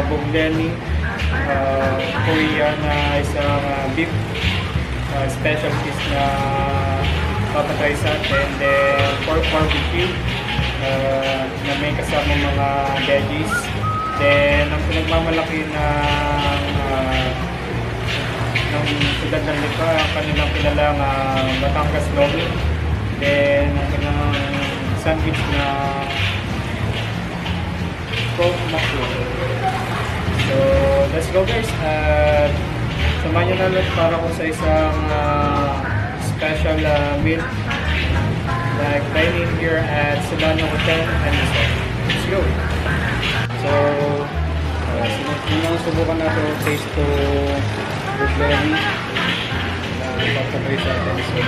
Bugleni, Korea na isang beef specialties na papatry sa atin. Then pork barbecue na may kasama mga veggies. Then ang pinagmamalaki ng siyudad ng Lipa, ang kanilang kilalang Batangas Lomi. Then ang kanilang sandwich na pork macro. So let's go guys, at samahan nyo na ulit para ko sa isang special meal like dining here at Solano Hotel and Resort. Let's go! So subukan na ito taste to Bugleni na papatry sa atin. So